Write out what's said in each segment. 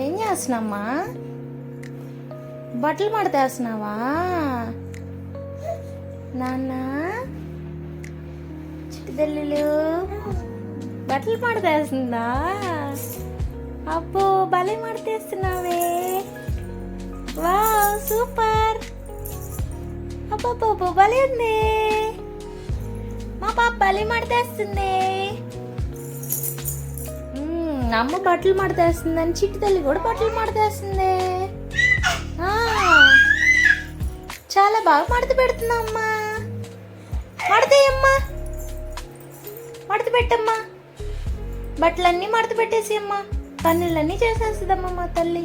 ఏం చేస్తున్నామ్మా? బట్టలు మడతేస్తున్నావా నాన్న? చిట్టుదల్లులు బట్టలు మడతేస్తుందా? అబ్బో భలే మడతేస్తున్నావే. Wow super. అబ్బో భలే ఉంది. మా పాప భలే మడతేస్తుంది. అమ్మ బట్టలు మడతేస్తుందని చిట్టి తల్లి కూడా బట్టలు మడతేస్తుంది. చాలా బాగా మడత పెడుతుందా అమ్మా? మడతేయమ్మా, మడత పెట్టమ్మా. బట్టలన్నీ మడత పెట్టేసి అమ్మా. పనులన్నీ చేసేస్తుందమ్మా మా తల్లి.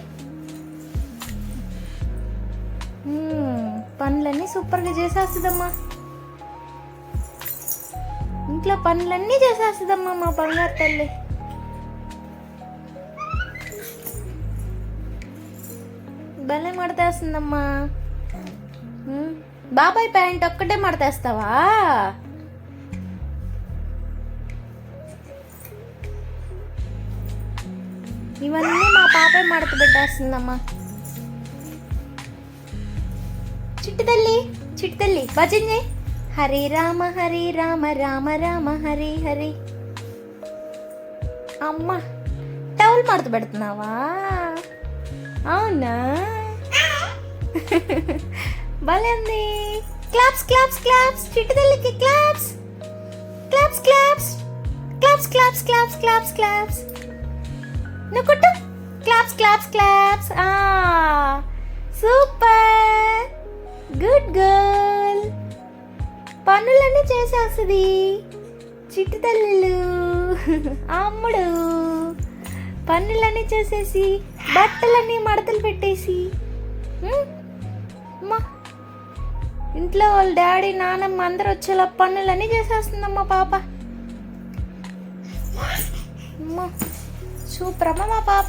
పనులన్నీ సూపర్గా చేసేస్తుందమ్మా. ఇంట్లో పనులన్నీ చేసేస్తుందమ్మా మా బంగారు తల్లి. భలే మడతేస్తుందమ్మా. బాబాయ్ ప్యాంట్ ఒక్కటే మడతేస్తావా? ఇవన్నీ మా పాపే మడత పెట్టేస్తుందమ్మా. చిట్టి తల్లి భజన్ చేయి. హరి రామ రామ రామ హరి హరి. అమ్మా టవల్ మడత పెడుతున్నావా? అవునా? భలే ఉంది. Claps claps claps. చిట్టి తల్లికి claps claps claps claps claps claps claps claps. నువ్వు కొట్టు. Claps claps claps. Super good girl. పనులన్నీ చేసేస్తుంది చిట్టి తల్లులు. అమ్ముడు పనులన్నీ చేసేసి బట్టలన్నీ మడతలు పెట్టేసి అమ్మా ఇంట్లో వాళ్ళ డాడీ నాన్నమ్మ అందరు వచ్చేలా పనులన్నీ చేసేస్తుందమ్మా పాప. అమ్మా సూపర్ అమ్మ మా పాప.